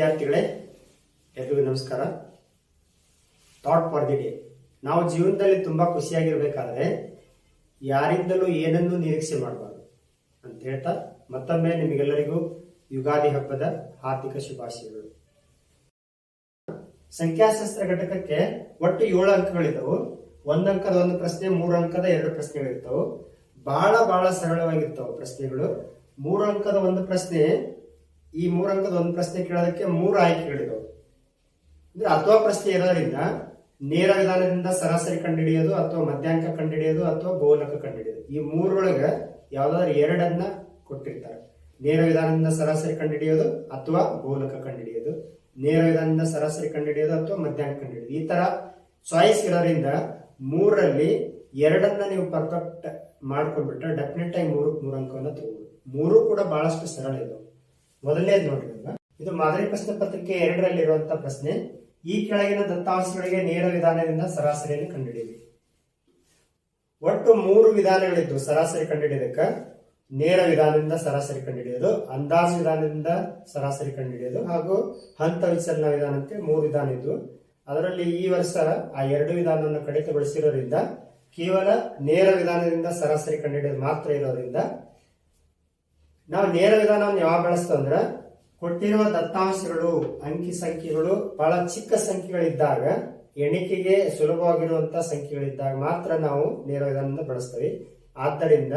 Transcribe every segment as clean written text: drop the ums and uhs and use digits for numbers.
ವಿದ್ಯಾರ್ಥಿಗಳೇ, ಎಲ್ಲರಿಗೂ ನಮಸ್ಕಾರ. Thought for the day. ನಾವು ಜೀವನದಲ್ಲಿ ತುಂಬಾ ಖುಷಿಯಾಗಿರ್ಬೇಕಾದ್ರೆ ಯಾರಿಂದಲೂ ಏನನ್ನೂ ನಿರೀಕ್ಷೆ ಮಾಡಬಾರ್ದು ಅಂತ ಹೇಳ್ತಾ ಮತ್ತೊಮ್ಮೆ ನಿಮಗೆಲ್ಲರಿಗೂ ಯುಗಾದಿ ಹಬ್ಬದ ಹಾರ್ದಿಕ ಶುಭಾಶಯಗಳು. ಸಂಖ್ಯಾಶಾಸ್ತ್ರ ಘಟಕಕ್ಕೆ ಒಟ್ಟು 7 ಅಂಕಗಳಿದ್ದವು. 1 ಅಂಕದ 1 ಪ್ರಶ್ನೆ, 3 ಅಂಕದ 2 ಪ್ರಶ್ನೆಗಳಿರ್ತವು. ಬಹಳ ಸರಳವಾಗಿರ್ತವೆ ಪ್ರಶ್ನೆಗಳು. 3 ಅಂಕದ 1 ಪ್ರಶ್ನೆ, ಈ 3 ಅಂಕದ 1 ಪ್ರಶ್ನೆ ಕೇಳೋದಕ್ಕೆ 3 ಆಯ್ಕೆಗಳಿದಾವೆ. ಅಂದ್ರೆ ಅಥವಾ ಪ್ರಶ್ನೆ ಇರೋದ್ರಿಂದ ನೇರ ವಿಧಾನದಿಂದ ಸರಾಸರಿ ಕಂಡುಹಿಡಿಯೋದು, ಅಥವಾ ಮಧ್ಯಾಂಕ ಕಂಡುಹಿಡಿಯೋದು, ಅಥವಾ ಬಹುಲಕ ಕಂಡುಹಿಡಿಯೋದು. ಈ 3 ಯಾವ್ದಾದ್ರು 2 ಕೊಟ್ಟಿರ್ತಾರೆ. ನೇರ ವಿಧಾನದಿಂದ ಸರಾಸರಿ ಕಂಡುಹಿಡಿಯೋದು ಅಥವಾ ಬಹುಲಕ ಕಂಡುಹಿಡಿಯೋದು, ನೇರ ವಿಧಾನದಿಂದ ಸರಾಸರಿ ಕಂಡುಹಿಡಿಯೋದು ಅಥವಾ ಮಧ್ಯಾಂಕ ಕಂಡುಹಿಡಿಯೋದು. ಈ ತರ ಚಾಯ್ಸ್ ಇರೋದ್ರಿಂದ 3ರಲ್ಲಿ 2 ನೀವು ಪರ್ಫೆಕ್ಟ್ ಮಾಡ್ಕೊಂಡ್ಬಿಟ್ರೆ ಡೆಫಿನೆಟ್ ಆಗಿ 3 ಅಂಕವನ್ನ ತಗೋಬಹುದು. 3 ಕೂಡ ಬಹಳಷ್ಟು ಸರಳ ಇದಾವೆ. ಮೊದಲನೇದು ನೋಡ್ರಿ, ಇದು ಮಾದರಿ ಪ್ರಶ್ನೆ ಪತ್ರಿಕೆ 2ರಲ್ಲಿ ಇರುವಂತಹ ಪ್ರಶ್ನೆ. ಈ ಕೆಳಗಿನ ದತ್ತಾಂಶಗಳಿಗೆ ನೇರ ವಿಧಾನದಿಂದ ಸರಾಸರಿಯನ್ನು ಕಂಡುಹಿಡಿಯಿರಿ. ಒಟ್ಟು 3 ವಿಧಾನಗಳಿದ್ದು ಸರಾಸರಿ ಕಂಡುಹಿಡಿಯೋದಕ್ಕೆ. ನೇರ ವಿಧಾನದಿಂದ ಸರಾಸರಿ ಕಂಡುಹಿಡಿಯೋದು, ಅಂದಾಜು ವಿಧಾನದಿಂದ ಸರಾಸರಿ ಕಂಡುಹಿಡಿಯೋದು ಹಾಗೂ ಹಂತ ವಿಚಲನ ವಿಧಾನ ಅಂತ 3 ವಿಧಾನ ಇದ್ದು. ಅದರಲ್ಲಿ ಈ ವರ್ಷ ಆ 2 ವಿಧಾನವನ್ನು ಕಡಿತಗೊಳಿಸಿರೋದ್ರಿಂದ ಕೇವಲ ನೇರ ವಿಧಾನದಿಂದ ಸರಾಸರಿ ಕಂಡುಹಿಡಿಯೋದು ಮಾತ್ರ ಇರೋದ್ರಿಂದ ನಾವು ನೇರ ವಿಧಾನವನ್ನು ಯಾವಾಗ ಬಳಸ್ತೇವೆ ಅಂದ್ರೆ ಕೊಟ್ಟಿರುವ ದತ್ತಾಂಶಗಳು, ಅಂಕಿ ಸಂಖ್ಯೆಗಳು ಬಹಳ ಚಿಕ್ಕ ಸಂಖ್ಯೆಗಳಿದ್ದಾಗ, ಎಣಿಕೆಗೆ ಸುಲಭವಾಗಿರುವಂತಹ ಸಂಖ್ಯೆಗಳಿದ್ದಾಗ ಮಾತ್ರ ನಾವು ನೇರ ವಿಧಾನದಿಂದ ಬಳಸ್ತೇವೆ. ಆದ್ದರಿಂದ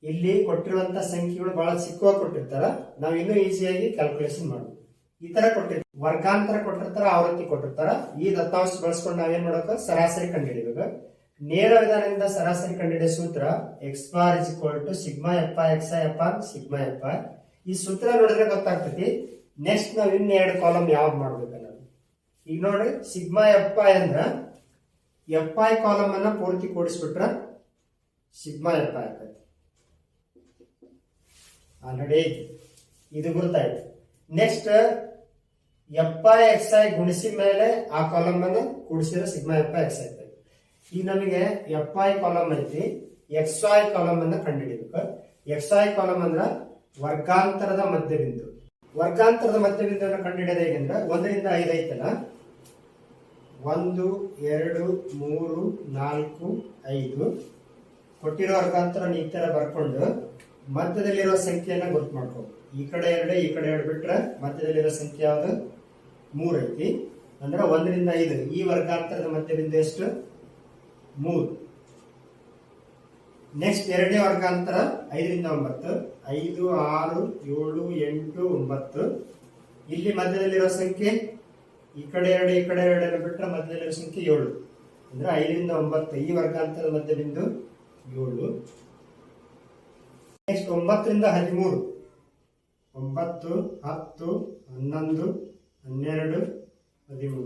ಇಲ್ಲಿ ಕೊಟ್ಟಿರುವಂತಹ ಸಂಖ್ಯೆಗಳು ಬಹಳ ಚಿಕ್ಕವಾಗಿ ಕೊಟ್ಟಿರ್ತಾರ, ನಾವು ಇನ್ನೂ ಈಸಿಯಾಗಿ ಕ್ಯಾಲ್ಕುಲೇಷನ್ ಮಾಡಬಹುದು. ಈ ತರ ಕೊಟ್ಟಿರ್ತಾರೆ, ವರ್ಗಾಂತರ ಕೊಟ್ಟಿರ್ತಾರ, ಆವೃತ್ತಿ ಕೊಟ್ಟಿರ್ತಾರ. ಈ ದತ್ತಾಂಶ ಬಳಸ್ಕೊಂಡು ನಾವೇನ್ ಮಾಡಬೇಕು, ಸರಾಸರಿ ಕಂಡುಹಿಡಿಯಬೇಕು. ನೇರ ವಿಧಾನದಿಂದ ಸರಾಸರಿ ಕಂಡುಹಿಡಿಯೋ ಸೂತ್ರ x bar is equal to sigma F I X i upon sigma F i. ಈ ಸೂತ್ರ ನೋಡಿದ್ರೆ ಗೊತ್ತಾಗ್ತೈತಿ. ನೆಕ್ಸ್ಟ್ ನಾವ್ ಇನ್ನ 2 ಕಾಲಮ್ ಯಾವ್ದು ಮಾಡ್ಬೇಕನ್ನ. ಈಗ ನೋಡ್ರಿ, ಸಿಗ್ಮಾ ಎಫ್ ಐ ಅಂದ್ರ ಎಫ್ ಐ ಕಾಲಮ್ ಅನ್ನ ಪೂರ್ತಿ ಕೂಡಿಸ್ಬಿಟ್ರ ಸಿಗ್ಮಾ ಎಫ್ ಐ ಆಕತಿ. ಆಲ್ರೆಡಿ ಇದು ಗೊತ್ತಾಯ್ತು. Next F I X I ಗುಣಿಸಿ ಮೇಲೆ ಆ ಕಾಲಮ್ ಅನ್ನ ಕೂಡಿಸಿದ್ರೆ sigma F I X I. ಈಗ ನಮಗೆ ಎಫ್ ಐ ಕಾಲಮ್ ಐತಿ, ಎಕ್ಸ್ ಐ ಕಾಲಮ್ ಅನ್ನ ಕಂಡುಹಿಡಿಬೇಕು. ಎಕ್ಸ್ ಐ ಕಾಲಮ್ ಅಂದ್ರ ವರ್ಗಾಂತರದ ಮಧ್ಯಬಿಂದು. ವರ್ಗಾಂತರದ ಮಧ್ಯಬಿಂದುವನ್ನು ಕಂಡುಹಿಡಿಯೋದು ಹೇಗೆಂದ್ರೆ 1 ರಿಂದ 5 ಐತಲ್ಲ, 1 2 3 4 5 ಕೊಟ್ಟಿರೋ ವರ್ಗಾಂತರ ಈ ತರ ಬರ್ಕೊಂಡು ಮಧ್ಯದಲ್ಲಿರೋ ಸಂಖ್ಯೆಯನ್ನ ಗುರುತು ಮಾಡ್ಕೋಬೇಕು. ಈ ಕಡೆ 2 ಈ ಕಡೆ 2 ಬಿಟ್ರೆ ಮಧ್ಯದಲ್ಲಿರೋ ಸಂಖ್ಯೆ ಯಾವುದು, 3 ಐತಿ. ಅಂದ್ರೆ 1 ರಿಂದ 5 ಈ ವರ್ಗಾಂತರದ ಮಧ್ಯಬಿಂದು ಎಷ್ಟು, 3. ನೆಕ್ಸ್ಟ್ 2ನೇ ವರ್ಗಾಂತರ 5 ರಿಂದ 9, 5 6 7 8 9. ಇಲ್ಲಿ ಮಧ್ಯದಲ್ಲಿರೋ ಸಂಖ್ಯೆ ಈ ಕಡೆ 2 ಈ ಕಡೆ 2 ಬಿಟ್ಟರೆ ಮಧ್ಯದಲ್ಲಿರೋ ಸಂಖ್ಯೆ 7. ಅಂದ್ರೆ 5 ರಿಂದ 9 ಈ ವರ್ಗಾಂತರದ ಮಧ್ಯಬಿಂದು 7. ನೆಕ್ಸ್ಟ್ 9 ರಿಂದ 13, 9 10 11 12 13.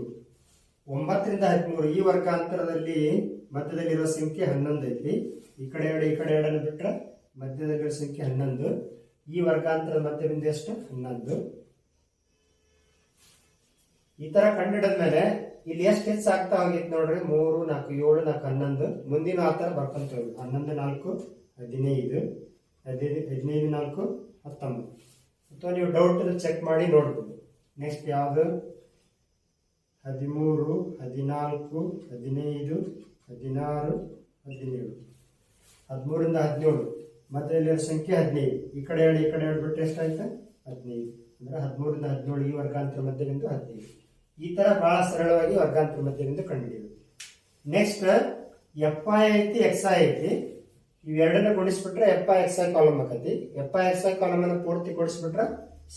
9 ರಿಂದ 13 ಈ ವರ್ಗಾಂತರದಲ್ಲಿ ಮಧ್ಯದಲ್ಲಿರೋ ಸಂಖ್ಯೆ 11 ಐತಿ. ಈ ಕಡೆ 2 ಈ ಕಡೆ 2 ಬಿಟ್ರೆ ಮಧ್ಯದಲ್ಲಿರೋ ಸಂಖ್ಯೆ 11. ಈ ವರ್ಗಾಂತರದ ಮಧ್ಯಬಿಂದು ಎಷ್ಟು, 11. ಈ ತರ ಕಂಡಿಡಿದ್ಮೇಲೆ ಇಲ್ಲಿ ಎಷ್ಟು ಹೆಚ್ಚಾಗ್ತಾ ಹೋಗಿತ್ತು ನೋಡ್ರಿ, 3 4 7 4 11. ಮುಂದಿನ ಆ ತರ ಬರ್ಕೊಂತ ಹೋಗಿ 11 4 15 15 4 19. ಅಥವಾ ನೀವು ಡೌಟ್ ಚೆಕ್ ಮಾಡಿ ನೋಡ್ಬೋದು. ನೆಕ್ಸ್ಟ್ ಯಾವುದು, 13 14 15 16 17. 13 ರಿಂದ 17 ಮಧ್ಯದಲ್ಲಿರೋ ಸಂಖ್ಯೆ 15. ಈ ಕಡೆ 2 ಈ ಕಡೆ 2 ಬಿಟ್ಟರೆ ಎಷ್ಟಾಯ್ತು, 15. ಅಂದ್ರೆ 13 ರಿಂದ 17 ಈ ವರ್ಗಾಂತರ ಮಧ್ಯಬಿಂದು 15. ಈ ತರ ಬಹಳ ಸರಳವಾಗಿ ವರ್ಗಾಂತರ ಮಧ್ಯಬಿಂದು ಕಂಡುಹಿಡಿಯೋದು. ನೆಕ್ಸ್ಟ್ ಎಫ್ ಐ ಐತಿ, ಎಕ್ಸ್ ಐ ಐತಿ. ಇವೆರಡನ್ನ ಗುಣಿಸ್ಬಿಟ್ರೆ F I X I column ಆಕತಿ. F I X I column ಅನ್ನು ಪೂರ್ತಿ ಗುಣಿಸ್ಬಿಟ್ರೆ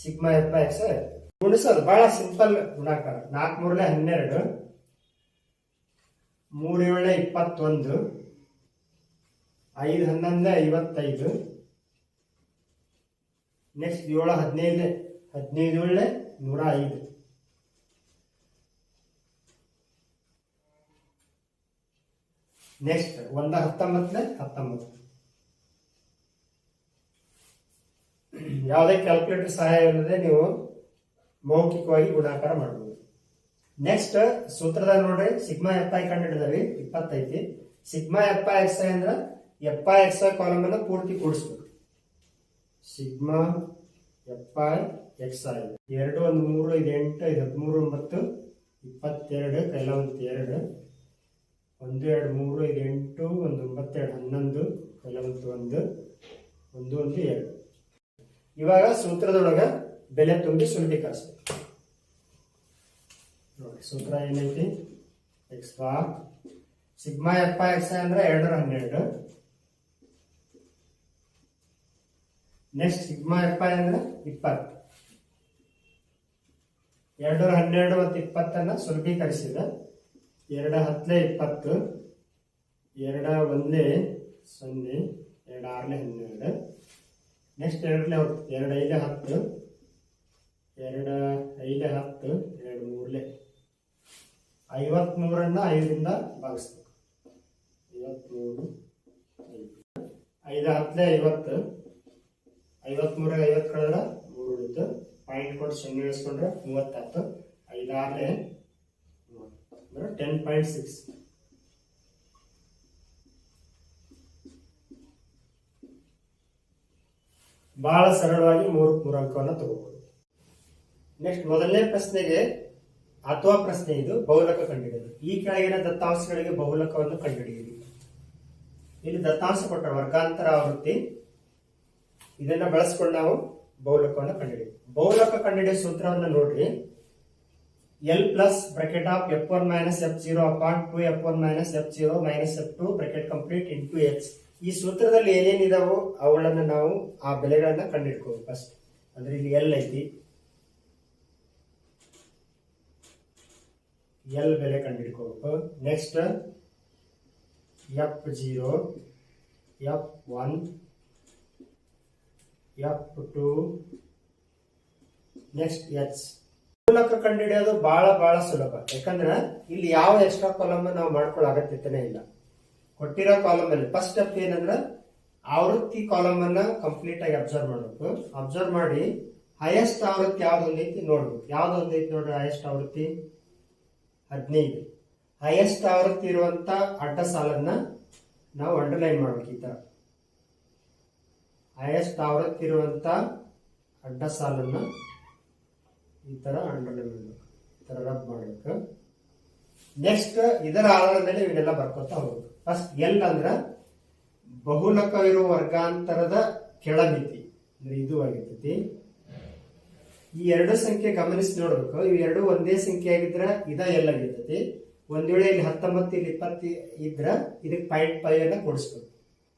sigma F I X I. ಗುಣಿಸೋದು ಬಹಳ ಸಿಂಪಲ್ ಗುಣಾಕಾರ. 4 3 12, 3 7 21, 5 11 55. ನೆಕ್ಸ್ಟ್ 7 15 15 105. ನೆಕ್ಸ್ಟ್ 1 19 19. ಯಾವುದೇ ಕ್ಯಾಲ್ಕುಲೇಟರ್ ಸಹಾಯ ಇಲ್ಲದೆ ನೀವು ಮೌಖಿಕವಾಗಿ ಗುಣಾಕಾರ ಮಾಡಬಹುದು. ನೆಕ್ಸ್ಟ್ ಸೂತ್ರದಾಗ ನೋಡ್ರಿ, ಸಿಗ್ಮಾ ಎಫ್ ಐ ಕಂಡುಹಿಡಿದ್ರಿ 20 ಐತಿ. Sigma F I X I ಅಂದ್ರೆ F I X I column ಅನ್ನು ಪೂರ್ತಿ ಕೂಡಿಸ್ಬೇಕು. Sigma F I X I 2 1 3 5 8 5 13 9 22 ಕೈಲ 2 1 2 3 5 8 1 9 2 11 ಕೈಲ 1 1 2 ಇವಾಗ ಸೂತ್ರದೊಳಗ ಬೆಲೆ ತುಂಬಿ ಸುಲಭೀಕರಿಸಬೇಕು ನೋಡಿ. ಸೂತ್ರ ಏನೈತಿ? X bar sigma F I X I ಅಂದ್ರೆ 2 ನೆಕ್ಸ್ಟ್ ಸಿಗ್ಮಾ ಎಫ್ ಐ ಅಂದ್ರೆ 20 2 ಮತ್ತು 20 ಸುಲಭೀಕರಿಸಿದ 2 10 20 2 1 0 2 6 12 ನೆಕ್ಸ್ಟ್ 2 5 10 2 5 10 2 3 53 5ರಿಂದ ಭಾಗಿಸ್ಬೇಕು. 53 5 10 50 53 50 ಕಳೆದ್ರೆ 3 ಉಳಿತು. ಪಾಯಿಂಟ್ ಕೊಟ್ಟು 0 ಇಳಿಸ್ಕೊಂಡ್ರೆ 36 5 6 ಅಂದ್ರೆ 10.6. ಬಹಳ ಸರಳವಾಗಿ 3 ಅಂಕವನ್ನು ತಗೋಬಹುದು. ನೆಕ್ಸ್ಟ್ ಮೊದಲನೇ ಪ್ರಶ್ನೆಗೆ ಅಥವಾ ಪ್ರಶ್ನೆ ಇದು ಬಹುಲಕ ಕಂಡುಹಿಡಿಯುವುದು. ಈ ಕೆಳಗಿನ ದತ್ತಾಂಶಗಳಿಗೆ ಬಹುಲಕವನ್ನು ಕಂಡುಹಿಡಿಯಿರಿ. ಇಲ್ಲಿ ದತ್ತಾಂಶ ಕೊಟ್ಟ ವರ್ಗಾಂತರ ಆವೃತ್ತಿ ಇದನ್ನ ಬಳಸ್ಕೊಂಡು ನಾವು ಬಹುಲಕವನ್ನು ಕಂಡುಹಿಡಿಯುವುದು. ಬಹುಲಕ ಕಂಡುಹಿಡಿಯುವ ಸೂತ್ರವನ್ನು ನೋಡ್ರಿ. L plus bracket of f1 minus f0 upon 2 f1 minus f0 minus f2 bracket complete into X. ಈ ಸೂತ್ರದಲ್ಲಿ ಏನೇನಿದಾವೋ ಅವುಗಳನ್ನ ನಾವು ಆ ಬೆಲೆಗಳನ್ನ ಕಂಡುಹಿಡ್ಕೋಬೇಕು ಫಸ್ಟ್. ಅಂದ್ರೆ ಇಲ್ಲಿ ಎಲ್ ಐತಿ, ಎಲ್ ಬೆಲೆ ಕಂಡುಹಿಡ್ಕೋಬೇಕು. Next f0 f1 f2 next H. ಬಹುಲಕ ಕಂಡುಹಿಡಿಯೋದು ಬಹಳ ಸುಲಭ. ಯಾಕಂದ್ರೆ ಇಲ್ಲಿ ಯಾವ ಎಕ್ಸ್ಟ್ರಾ ಕಾಲಮ್ ನಾವು ಮಾಡ್ಕೊಳ್ಳೋ ಅಗತ್ಯತೆನೇ ಇಲ್ಲ. ಕೊಟ್ಟಿರೋ ಕಾಲಮ್ ಅಲ್ಲಿ ಫಸ್ಟ್ ಸ್ಟೆಪ್ ಏನಂದ್ರೆ ಆವೃತ್ತಿ ಕಾಲಮ್ ಅನ್ನ ಕಂಪ್ಲೀಟ್ ಆಗಿ ಅಬ್ಸರ್ವ್ ಮಾಡಬೇಕು. ಅಬ್ಸರ್ವ್ ಮಾಡಿ ಹೈಯೆಸ್ಟ್ ಆವೃತ್ತಿ ಯಾವ್ದು ಒಂದೈತಿ ನೋಡ್ಬೇಕು. ಯಾವ್ದು ಒಂದೈತಿ ನೋಡ್ರಿ ಹೈಯೆಸ್ಟ್ ಆವೃತ್ತಿ 15. ಹೈಯೆಸ್ಟ್ ಆವೃತ್ತಿ ಇರುವಂತ ಅಡ್ಡ ಸಾಲನ್ನ ನಾವು ಅಂಡರ್ಲೈನ್ ಮಾಡ್ಬೇಕು. ಈ ತರ ಹೈಯೆಸ್ಟ್ ಆವೃತ್ತಿ ಇರುವಂತ ಅಡ್ಡ ಸಾಲನ್ನ ಈ ತರ ಅಂಡರ್ಲೈನ್ ಮಾಡಬೇಕು, ಈ ತರ ರಬ್ ಮಾಡಬೇಕು. ನೆಕ್ಸ್ಟ್ ಇದರ ಆಧಾರದ ಮೇಲೆ ಇವನ್ನೆಲ್ಲ ಬರ್ಕೊತಾ ಹೋಗ್ಬೇಕು. ಫಸ್ಟ್ ಎಲ್ ಅಂದ್ರ ಬಹುಲಕವಿರುವ ವರ್ಗಾಂತರದ ಕೆಳಮಿತಿ ಅಂದ್ರೆ ಇದು ಆಗಿರ್ತೈತಿ. ಈ 2 ಸಂಖ್ಯೆ ಗಮನಿಸಿ ನೋಡ್ಬೇಕು. ಇವು 2 ಒಂದೇ ಸಂಖ್ಯೆ ಆಗಿದ್ರ ಇದ ಎಲ್ ಆಗಿರ್ತೈತಿ. ಒಂದ್ ವೇಳೆ ಇಲ್ಲಿ 19 ಇಲ್ಲಿ 20 ಇದ್ರ ಇದಕ್ಕೆ 0.5 ಅನ್ನ ಕೂಡಿಸ್ಬೇಕು.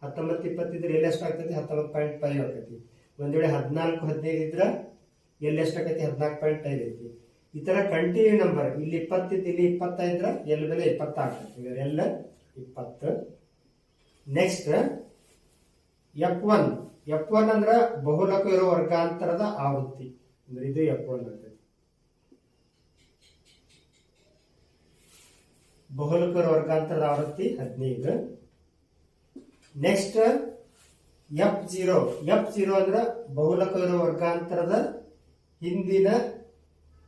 19 20 ಇದ್ರೆ ಎಲ್ಲಿ ಎಷ್ಟಾಗ್ತೈತಿ 19.5 ಆಗ್ತೈತಿ. ಒಂದ್ ವೇಳೆ 14 15 ಇದ್ರ ಎಲ್ಲಿ ಎಷ್ಟಾಗೈತಿ 14.5 ಐತಿ. ಈ ತರ ಕಂಟಿನ್ಯೂ ನಂಬರ್ ಇಲ್ಲಿ 20 ಇಲ್ಲಿ 25 ಇದ್ರ ಎಲ್ ಬೆಲೆ 20 ಆಗ್ತೈತಿ. ಎಲ್ಲ 20. ನೆಕ್ಸ್ಟ್ f1 ಅಂದ್ರ ಬಹುಲಕ ಇರೋ ವರ್ಗಾಂತರದ ಆವೃತ್ತಿ ಅಂದ್ರೆ ಇದು f1 ಆಗ್ತೈತಿ. ಬಹುಲಕ ಇರೋ ವರ್ಗಾಂತರದ ಆವೃತ್ತಿ 15. ನೆಕ್ಸ್ಟ್ f0 ಅಂದ್ರ ಬಹುಲಕ ಇರೋ ವರ್ಗಾಂತರದ ಹಿಂದಿನ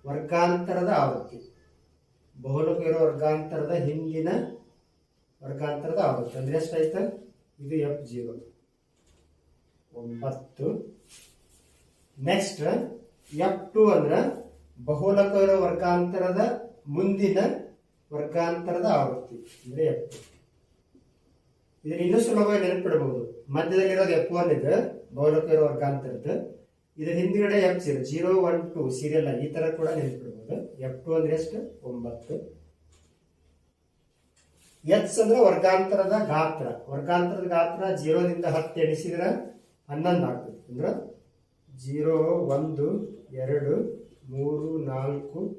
ವರ್ಗಾಂತರದ ಆವೃತ್ತಿ. ಬಹುಲಕ ಇರೋ ವರ್ಗಾಂತರದ ಹಿಂದಿನ ವರ್ಗಾಂತರದ ಆವೃತ್ತಿ ಅಂದ್ರೆ ಎಷ್ಟಾಯ್ತು? ಇದು f0 9. ನೆಕ್ಸ್ಟ್ f2 ಅಂದ್ರ ಬಹುಲಕ ಇರೋ ವರ್ಗಾಂತರದ ಮುಂದಿನ ವರ್ಗಾಂತರದ ಆವೃತ್ತಿ ಅಂದ್ರೆ f2. ಇದನ್ನ ಇನ್ನೂ ಸುಲಭವಾಗಿ ನೆನಪಿಡಬಹುದು. ಮಧ್ಯದಲ್ಲಿರೋದು f1 ಇದೆ ಬಹುಲಕ ಇರೋ ವರ್ಗಾಂತರದ್ದು. ಇದ್ರ ಹಿಂದ್ಗಡೆ f0 0 1 2 ಸೀರಿಯಲ್ ಆಗಿ ಈ ತರ ಕೂಡ ನೆನಪಿಡಬಹುದು. f2 ಅಂದ್ರೆ ಎಷ್ಟು 9. ಎಚ್ ಅಂದ್ರೆ ವರ್ಗಾಂತರದ ಗಾತ್ರ. ವರ್ಗಾಂತರದ ಗಾತ್ರ 0 ದಿಂದ 10 ಎಣಿಸಿದ್ರೆ 11 ಆಗ್ತದೆ. ಅಂದ್ರೆ 0 1 2 3 4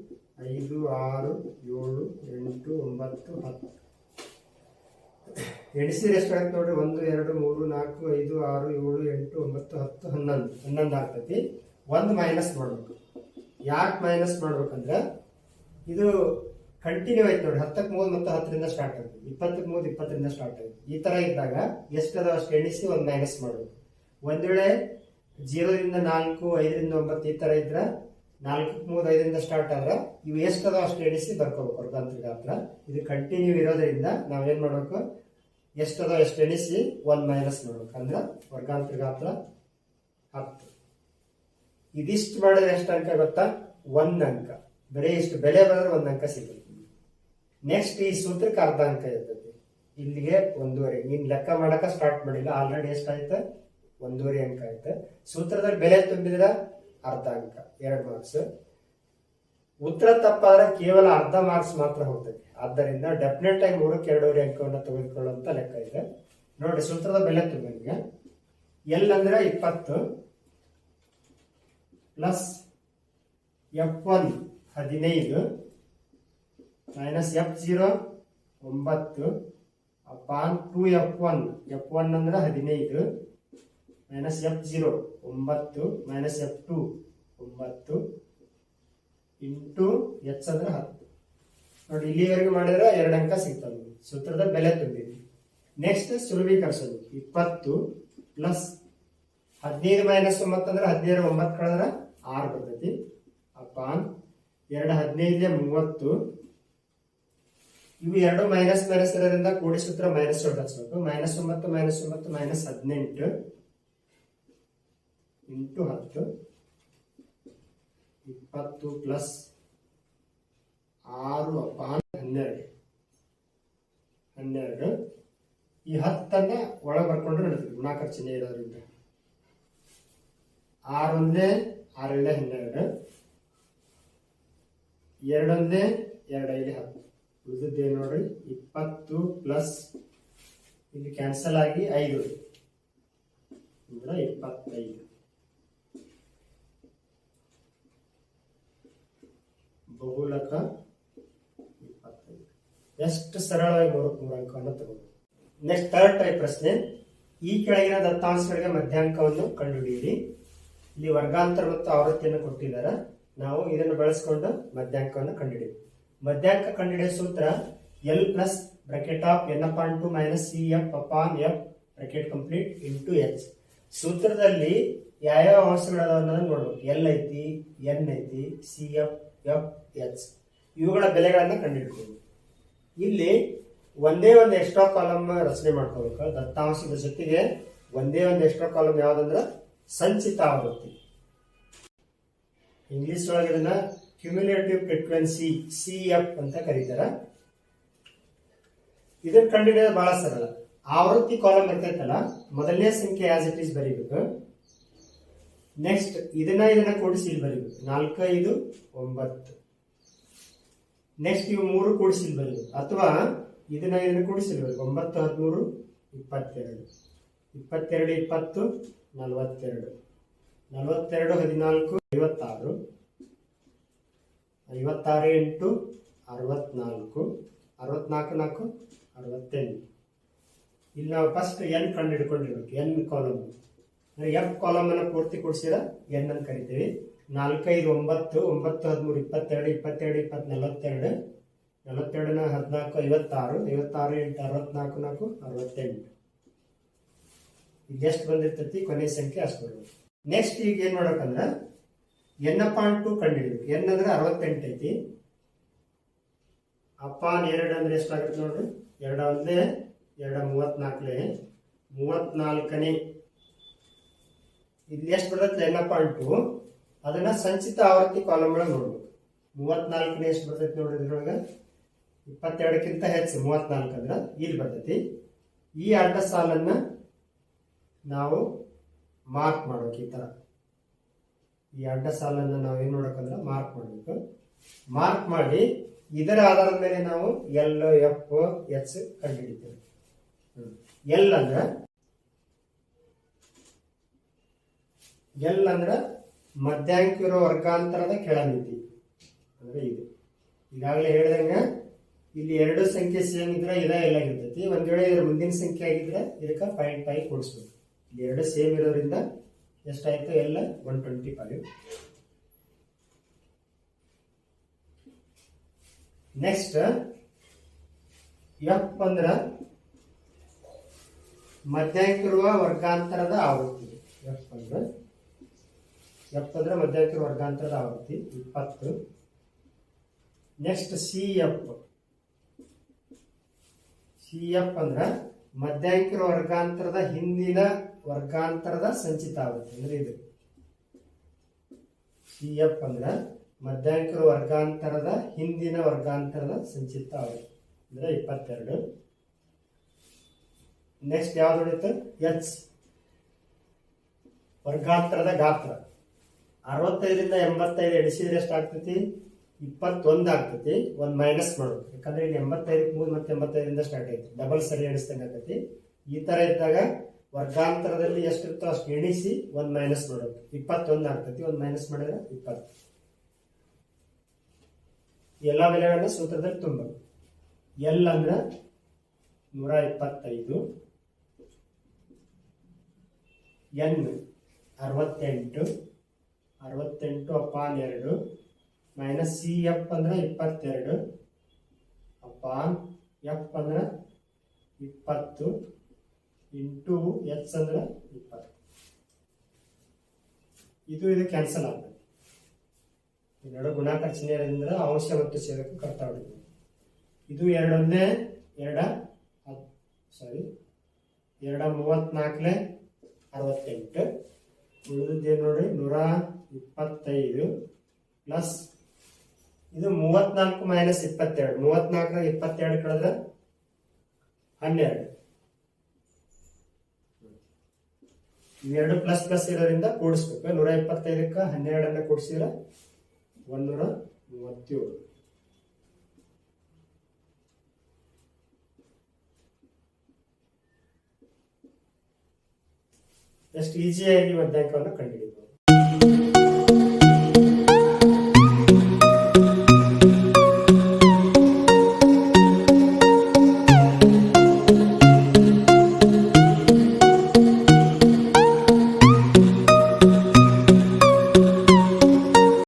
5 6 7 8 9 10 ಎಣಿಸಿದ್ರೆ ಎಷ್ಟಾಗತ್ತೆ ನೋಡ್ರಿ. 1 2 3 4 5 6 7 8 9 10 11 ಆಗ್ತೈತಿ. 1 ಮೈನಸ್ ಮಾಡ್ಬೇಕು. ಯಾಕೆ ಮೈನಸ್ ಮಾಡ್ಬೇಕಂದ್ರೆ ಇದು ಕಂಟಿನ್ಯೂ ಆಯ್ತು ನೋಡಿ. 10ಕ್ಕೆ 3 ಮತ್ತು 10ರಿಂದ ಸ್ಟಾರ್ಟ್ ಆಗುತ್ತೆ. 20ಕ್ಕೆ 3 20ರಿಂದ ಸ್ಟಾರ್ಟ್ ಆಗುತ್ತೆ. ಈ ತರ ಇದ್ದಾಗ ಎಷ್ಟದ ಅಷ್ಟು ಎಣಿಸಿ 1 ಮೈನಸ್ ಮಾಡಬೇಕು. ಒಂದ್ ವೇಳೆ 0 ರಿಂದ 4 5 ರಿಂದ 9 ಈ ತರ ಇದ್ರ 4ಕ್ಕೆ 3 5ರಿಂದ ಸ್ಟಾರ್ಟ್ ಆದ್ರ ಇವು ಎಷ್ಟದ ಅಷ್ಟು ಎಣಿಸಿ ಬರ್ಕೋಬೇಕು ವರ್ಗಾಂತರ ಗಾತ್ರ. ಇದು ಕಂಟಿನ್ಯೂ ಇರೋದ್ರಿಂದ ನಾವೇನ್ ಮಾಡ್ಬೇಕು ಎಷ್ಟದ ಎಷ್ಟು ಎಣಿಸಿ 1 ಮೈನಸ್ ಮಾಡ್ಬೇಕು. ಅಂದ್ರೆ ವರ್ಗಾಂತರ ಗಾತ್ರ 10. ಇದಿಷ್ಟು ಮಾಡಿದ್ರೆ ಎಷ್ಟು ಅಂಕ ಗೊತ್ತಾ? 1 ಅಂಕ. ಬರೀ ಇಷ್ಟು ಬೆಲೆ ಬಂದ್ರೆ 1 ಅಂಕ ಸಿಗುತ್ತೆ. ನೆಕ್ಸ್ಟ್ ಈ ಸೂತ್ರಕ್ಕೆ ಅರ್ಧ ಅಂಕ ಇರ್ತದೆ. ಇಲ್ಲಿಗೆ 1.5. ನೀನ್ ಲೆಕ್ಕ ಮಾಡಕ ಸ್ಟಾರ್ಟ್ ಮಾಡಿಲ್ಲ, ಆಲ್ರೆಡಿ ಎಷ್ಟಾಯ್ತು? 1.5 ಅಂಕ ಆಯ್ತು. ಸೂತ್ರದಲ್ಲಿ ಬೆಲೆ ತುಂಬಿದ್ರ ಅರ್ಧ ಅಂಕ, 2 ಮಾರ್ಕ್ಸ್. ಉತ್ತರ ತಪ್ಪಾದ್ರೆ ಕೇವಲ ಅರ್ಧ ಮಾರ್ಕ್ಸ್ ಮಾತ್ರ ಹೋಗ್ತದೆ. ಆದ್ದರಿಂದ ಡೆಫಿನೆಟ್ ಆಗಿ 3ಕ್ಕೆ 2.5 ಅಂಕವನ್ನು ತೆಗೆದುಕೊಳ್ಳುವಂತ ಲೆಕ್ಕ ಇದೆ. ನೋಡಿ, ಸೂತ್ರದ ಬೆಲೆ ತುಂಬಿಗೆ ಎಲ್ ಅಂದ್ರೆ 20 plus F1 15 minus F0 9 upon 2F1. F1 ಅಂದ್ರೆ 15 minus F0 9 minus F2 9 into H ಅಂದ್ರೆ 10. ನೋಡಿ, ಇಲ್ಲಿವರೆಗೆ ಮಾಡಿದ್ರೆ 2 ಅಂಕ ಸಿಗ್ತದೆ. ಸೂತ್ರದ ಬೆಲೆ ತುಂಬಿದ್ವಿ. ನೆಕ್ಸ್ಟ್ ಸುಲಭೀಕರಿಸೋದು. 20 ಪ್ಲಸ್ 15 ಮೈನಸ್ 9 ಅಂದ್ರೆ 17 9 ಕಳೆದ್ರೆ 6 ಬರ್ತೈತಿ. ಅಪಾನ್ 2 15 30. ಇವು 2 ಮೈನಸ್ ಮೈನಸ್ ಇರೋದ್ರಿಂದ ಕೂಡಿ ಸೂತ್ರ ಮೈನಸ್ ಹೊರಡಿಸ್ಬೇಕು. -9 -9 -18 ಇಂಟು 10. 20 plus 6 upon 12. ಈ 10 ಒಳಗೆ ಬರ್ಕೊಂಡ್ರೆ ನಡೀತದೆ, ಗುಣಾಕಾರ ಚಿಹ್ನೆ ಇರೋದ್ರಿಂದ. 6 ಒಂದೇ 6 12, 2 ಒಂದೇ 2 5 10. ಉಳಿದಿದ್ದೇ ನೋಡ್ರಿ 20 ಪ್ಲಸ್ ಇಲ್ಲಿ ಕ್ಯಾನ್ಸಲ್ ಆಗಿ 5 ಅಂದ್ರೆ 25. ಬಹುಲಕ 25. ಎಷ್ಟು ಸರಳವಾಗಿ 3 ಅಂಕವನ್ನು ತಗೊಂಡು. ನೆಕ್ಸ್ಟ್ ಥರ್ಡ್ ಟೈಪ್ ಪ್ರಶ್ನೆ. ಈ ಕೆಳಗಿನ ದತ್ತಾಂಶಗಳಿಗೆ ಮಧ್ಯಾಂಕವನ್ನು ಕಂಡುಹಿಡಿಯಿರಿ. ಇಲ್ಲಿ ವರ್ಗಾಂತರ ಮತ್ತು ಆವೃತ್ತಿಯನ್ನು ಕೊಟ್ಟಿದ್ದಾರೆ. ನಾವು ಇದನ್ನು ಬಳಸಿಕೊಂಡು ಮಧ್ಯಾಂಕವನ್ನು ಕಂಡುಹಿಡಿಯಬೇಕು. ಮಧ್ಯಾಂಕ ಕಂಡುಹಿಡಿಯುವ ಸೂತ್ರ L plus bracket of n/2 minus CF upon F bracket complete into H. ಸೂತ್ರದಲ್ಲಿ ಯಾವ್ಯಾವ ಅಂಶಗಳದಾವ ಅನ್ನೋದನ್ನ ನೋಡ್ಬೇಕು. L ಐತಿ, N ಐತಿ, CF F H ಇವುಗಳ ಬೆಲೆಗಳನ್ನ ಕಂಡುಹಿಡ್ಬೇಕು. ಇಲ್ಲಿ ಒಂದೇ ಒಂದು ಎಕ್ಸ್ಟ್ರಾ ಕಾಲಮ್ ರಚನೆ ಮಾಡ್ಕೋಬೇಕು. ದತ್ತಾಂಶದ ಜೊತೆಗೆ ಒಂದೇ ಒಂದು ಎಕ್ಸ್ಟ್ರಾ ಕಾಲಮ್ ಯಾವ್ದಂದ್ರ ಸಂಚಿತ ಆವೃತ್ತಿ. ಇಂಗ್ಲಿಷ್ ಒಳಗೆ ಇದನ್ನ ಕ್ಯುಮ್ಯುಲೇಟಿವ್ ಫ್ರೀಕ್ವೆನ್ಸಿ CF ಅಂತ ಕರೀತಾರ. ಇದನ್ನ ಕಂಡುಹಿಡಿಯೋದು ಬಹಳ ಸರಳ. ಆವೃತ್ತಿ ಕಾಲಮ್ ಇರ್ತೈತಲ್ಲ, ಮೊದಲನೇ ಸಂಖ್ಯೆ ಆಸ್ ಇಟ್ ಈಸ್ ಬರೀಬೇಕು. ನೆಕ್ಸ್ಟ್ ಇದನ್ನ ಕೂಡಿಸಿ ಇಲ್ಲಿ ಬರೀಬೇಕು. 4 5 9. ನೆಕ್ಸ್ಟ್ ಇವು 3 ಕೂಡಿಸಿ ಇಲ್ಲಿ ಬರೀಬೇಕು. ಅಥವಾ ಇದನ್ನ ಕೂಡಿಸಿ ಇಲ್ಲಿ ಬರೀಬೇಕು. 9 13 22. 22 20 42. 42 14 56. 56 8 64. 64 4 68. ಇಲ್ಲಿ ನಾವು ಫಸ್ಟ್ N ಕಂಡು ಹಿಡ್ಕೊಂಡಿರ್ಬೇಕು. N ಕಾಲಮ್, F ಕಾಲಮ್ ಅನ್ನ ಪೂರ್ತಿ ಕೂಡಿಸಿರ N ಅಂತ ಕರಿತೀವಿ. 4 5 9 9 13 22 22 20 42. 42 14 56. 56 8 64 4 68. ಈಗ ಎಷ್ಟು ಬಂದಿರ್ತೈತಿ ಕೊನೆ ಸಂಖ್ಯೆ ಅಷ್ಟು ಬರ್ಬೇಕು. ನೆಕ್ಸ್ಟ್ ಈಗ ಏನ್ ಮಾಡ್ಬೇಕಂದ್ರ n/2 ಕಂಡುಹಿಡಿಬೇಕು. N ಅಂದ್ರೆ 68 ಐತಿ. ಅಪಾನ್ 2 ಅಂದ್ರೆ ಎಷ್ಟಾಗುತ್ತೆ ನೋಡ್ರಿ. 2 ಒಂದೇ 2 34. 34ನೇ ಇಲ್ಲಿ ಎಷ್ಟು ಬರ್ತೈತಿ n/2. ಅದನ್ನ ಸಂಚಿತ ಆವೃತ್ತಿ ಕಾಲಮ್ ಒಳಗೆ ನೋಡ್ಬೇಕು. 34ನೇ ಎಷ್ಟು ಬರ್ತೈತಿ ನೋಡ್ರಿ. ಇದ್ರೊಳಗ 22ಕ್ಕಿಂತ ಹೆಚ್ಚು 34 ಅಂದ್ರ ಇಲ್ಲಿ ಬರ್ತೈತಿ. ಈ ಅಡ್ಡ ಸಾಲನ್ನ ನಾವು ಮಾರ್ಕ್ ಮಾಡ್ಬೇಕು. ಈ ತರ ಈ ಅಡ್ಡ ಸಾಲನ್ನ ನಾವು ಏನ್ ನೋಡಬೇಕಂದ್ರ ಮಾರ್ಕ್ ಮಾಡ್ಬೇಕು. ಮಾರ್ಕ್ ಮಾಡಿ ಇದರ ಆಧಾರದ ಮೇಲೆ ನಾವು L F H ಕಂಡುಹಿಡಿತೇವೆ. L ಅಂದ್ರ ಮಧ್ಯಾಂಕ ಇರೋ ವರ್ಗಾಂತರದ ಕೆಳಮಿತಿ ಅಂದ್ರೆ ಇದು. ಈಗಾಗಲೇ ಹೇಳಿದಂಗ ಇಲ್ಲಿ 2 ಸಂಖ್ಯೆ ಸೇಮ್ ಇದ್ರೆ ಇದೇ ಎಲ್ಲ ಇರ್ತೈತಿ. ಒಂದ್ ವೇಳೆ ಇದ್ರ ಮುಂದಿನ ಸಂಖ್ಯೆ ಆಗಿದ್ರೆ ಇದಕ್ಕ 0.5 ಕೂಡಿಸ್ಬೇಕು. ಇಲ್ಲಿ 2 ಸೇಮ್ ಇರೋದ್ರಿಂದ ಎಷ್ಟಾಯ್ತು? ಎಲ್ಲ 125. ನೆಕ್ಸ್ಟ್ F ಅಂದ್ರ ಮಧ್ಯಾಂಕ ಇರುವ ವರ್ಗಾಂತರದ ಆವೃತ್ತಿ. F ಅಂದ್ರೆ ಮಧ್ಯಾಂಕ ಇರುವ ವರ್ಗಾಂತರದ ಆವೃತ್ತಿ 20. ನೆಕ್ಸ್ಟ್ CF ಅಂದ್ರ ಮಧ್ಯಾಂಕ ಇರುವ ವರ್ಗಾಂತರದ ಹಿಂದಿನ ವರ್ಗಾಂತರದ ಸಂಚಿತ ಆವೃತ್ತಿ ಅಂದ್ರೆ ಇದು. ಸಿ ಎಫ್ ಅಂದ್ರೆ ಮಧ್ಯಾಂಕರ ವರ್ಗಾಂತರದ ಹಿಂದಿನ ವರ್ಗಾಂತರದ ಸಂಚಿತ ಅವಧಿ ಅಂದ್ರೆ 22. ನೆಕ್ಸ್ಟ್ ಯಾವ್ದು ಉಳಿತು? ಎಚ್ ವರ್ಗಾಂತರದ ಗಾತ್ರ 65ರಿಂದ 85 ಎಣಿಸಿದ್ರೆ ಎಷ್ಟಾಗ್ತೈತಿ? 21 ಆಗ್ತೈತಿ. ಒಂದು ಮೈನಸ್ ಮಾಡೋದು, ಯಾಕಂದ್ರೆ ಇಲ್ಲಿ 85 3 ಮತ್ತೆ 85ರಿಂದ ಸ್ಟಾರ್ಟ್ ಐತಿ, ಡಬಲ್ ಸರಿ ಎಣಿಸ್ದಂಗೆ ಆಗ್ತೈತಿ. ಈ ತರ ಇದ್ದಾಗ ವರ್ಗಾಂತರದಲ್ಲಿ ಎಷ್ಟಿರ್ತೋ ಅಷ್ಟು ಎಣಿಸಿ ಒಂದು ಮೈನಸ್ ಮಾಡೋದು, 21 ಆಗ್ತೈತಿ. ಒಂದು ಮೈನಸ್ ಮಾಡಿದ್ರೆ 20. ಎಲ್ಲ ಬೆಲೆಗಳನ್ನ ಸೂತ್ರದಲ್ಲಿ ತುಂಬ. ಎಲ್ ಅಂದ್ರ 125, N 68 upon 2 minus C F ಅಂದ್ರೆ 22 ಅಪಾನ್ ಎಫ್ ಅಂದ್ರೆ 20 ಇಂಟು ಎಚ್ ಅಂದ್ರೆ 20. ಇದು ಕ್ಯಾನ್ಸಲ್ ಆಗ್ತದೆ. ಎರಡು ಗುಣಾಕಾರ ಚಿಹ್ನೆ ಇರೋದ್ರಿಂದ ಅಂಶ ಮತ್ತು ಛೇದಕ ಕರ್ತಾ ಹೊಡಿತೀವಿ. ಇದು 2 34 68. ಉಳಿದಿದ್ದೇನು ನೋಡಿ 125 ಪ್ಲಸ್ ಇದು 34 ಮೈನಸ್ 22. 34 22 ಕಳೆದ್ರೆ 12. ಇವೆರಡು ಪ್ಲಸ್ ಪ್ಲಸ್ ಇರೋದ್ರಿಂದ ಕೂಡಿಸ್ಬೇಕು. 125ಕ್ಕೆ 12 ಕೂಡಿಸಿದ್ರೆ 137. ಎಷ್ಟು ಈಸಿಯಾಗಿ ಮಧ್ಯಾಂಕವನ್ನು ಕಂಡುಹಿಡಿಯಬಹುದು.